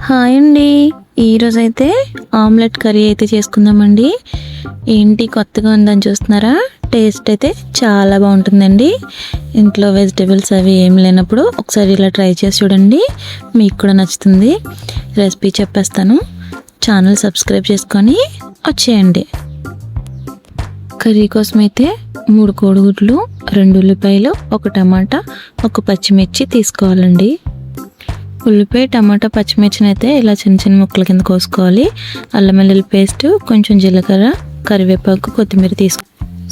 Hi అండి, ఈరోజైతే omelette curry అయితే చేసుకుందామండి. ఏంటి కొత్తగా ఉందని చూస్తున్నారా? టేస్ట్ అయితే చాలా బాగుంటుందండి. ఇంట్లో వెజిటేబుల్స్ అవి ఏం లేనప్పుడు ఒకసారి ఇలా ట్రై చేసి చూడండి, మీకు కూడా నచ్చుతుంది. రెసిపీ చెప్పేస్తాను, ఛానల్ సబ్స్క్రైబ్ చేసుకొని వచ్చేయండి. కర్రీ కోసం అయితే 3 కోడిగుడ్లు, 2 ఉల్లిపాయలు, 1 టమాటా, 1 పచ్చిమిర్చి తీసుకోవాలండి. ఉల్లిపాయ, టమాటా, పచ్చిమిర్చిని అయితే ఇలా చిన్న చిన్న ముక్కల కింద కోసుకోవాలి. అల్లం వెల్లుల్లి పేస్ట్, కొంచెం జీలకర్ర, కరివేపాకు, కొత్తిమీర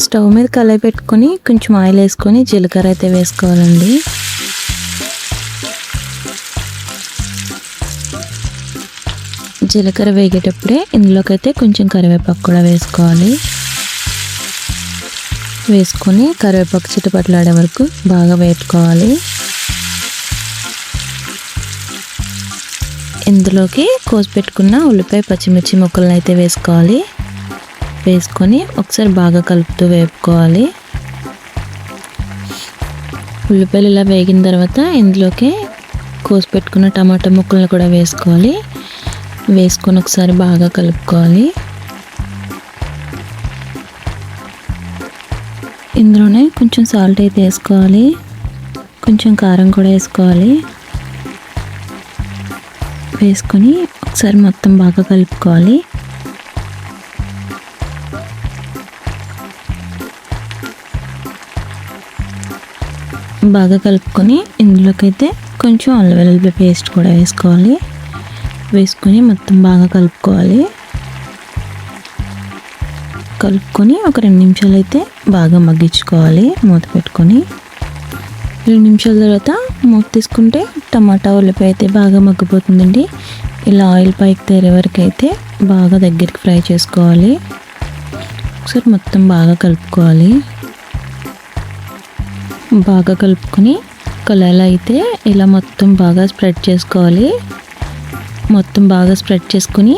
స్టవ్ మీద కళాయి పెట్టుకొని కొంచెం ఆయిల్ వేసుకొని జీలకర్ర అయితే వేసుకోవాలండి. జీలకర్ర వేగేటప్పుడే ఇందులోకి అయితే కొంచెం కరివేపాకు కూడా వేసుకోవాలి. వేసుకొని కరివేపాకు చిటపట్లాడే వరకు బాగా వేపుకోవాలి. ఇందులోకి కోసి పెట్టుకున్న ఉల్లిపాయ, పచ్చిమిర్చి ముక్కలను అయితే వేసుకోవాలి. వేసుకొని ఒకసారి బాగా కలుపుతూ వేపుకోవాలి. ఉల్లిపాయలు ఇలా వేగిన తర్వాత ఇందులోకి కోసి పెట్టుకున్న టమాటా ముక్కలను కూడా వేసుకోవాలి. వేసుకొని ఒకసారి బాగా కలుపుకోవాలి. ఇందులోనే కొంచెం సాల్ట్ అయితే వేసుకోవాలి, కొంచెం కారం కూడా వేసుకోవాలి. వేసుకొని ఒకసారి మొత్తం బాగా కలుపుకోవాలి. బాగా కలుపుకొని ఇందులోకైతే కొంచెం అల్లం వెల్లుల్లి పేస్ట్ కూడా వేసుకోవాలి. వేసుకొని మొత్తం బాగా కలుపుకోవాలి. కలుపుకొని ఒక 2 నిమిషాలు అయితే బాగా మగ్గించుకోవాలి. మూత పెట్టుకొని 2 నిమిషాల తర్వాత మూత తీసుకుంటే టమాటా, ఉల్లిపాయ అయితే బాగా మగ్గిపోతుందండి. ఇలా ఆయిల్ పైకి తేరే వరకు అయితే బాగా దగ్గరికి ఫ్రై చేసుకోవాలి. ఒకసారి మొత్తం బాగా కలుపుకోవాలి. బాగా కలుపుకొని కళాయిలో అయితే ఇలా మొత్తం బాగా స్ప్రెడ్ చేసుకోవాలి. మొత్తం బాగా స్ప్రెడ్ చేసుకుని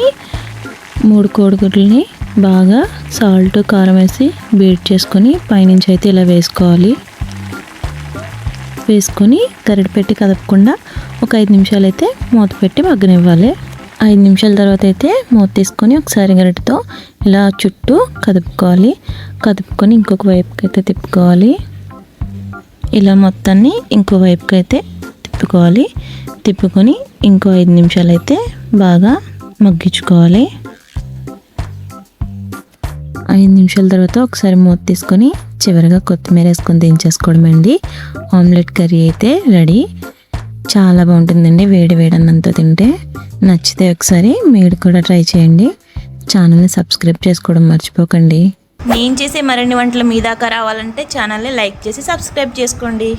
3 కోడిగుడ్లని బాగా సాల్ట్, కారం వేసి బీట్ చేసుకొని పైనుంచి అయితే ఇలా వేసుకోవాలి. వేసుకొని గరిటె పెట్టి కదపకుండా ఒక 5 నిమిషాలు అయితే మూత పెట్టి మగ్గనివ్వాలి. 5 నిమిషాల తర్వాత అయితే మూత తీసుకొని ఒకసారి గరిటెతో ఇలా చుట్టూ కదుపుకోవాలి. కదుపుకొని ఇంకొక వైపుకి అయితే తిప్పుకోవాలి. ఇలా మొత్తాన్ని ఇంకో వైపుకి అయితే తిప్పుకోవాలి. తిప్పుకొని ఇంకో 5 నిమిషాలు అయితే బాగా మగ్గించుకోవాలి. 5 నిమిషాల తర్వాత ఒకసారి మూత తీసుకొని చివరిగా కొత్తిమీర వేసుకొని దించేసుకోవడం అండి. ఆమ్లెట్ కర్రీ అయితే రెడీ. చాలా బాగుంటుందండి వేడి వేడి అన్నంతో తింటే. నచ్చితే ఒకసారి మీరు కూడా ట్రై చేయండి. ఛానల్ని సబ్స్క్రైబ్ చేసుకోవడం మర్చిపోకండి. నేను చేసే మరిన్ని వంటలు మీ దాకా రావాలంటే ఛానల్ని లైక్ చేసి సబ్స్క్రైబ్ చేసుకోండి.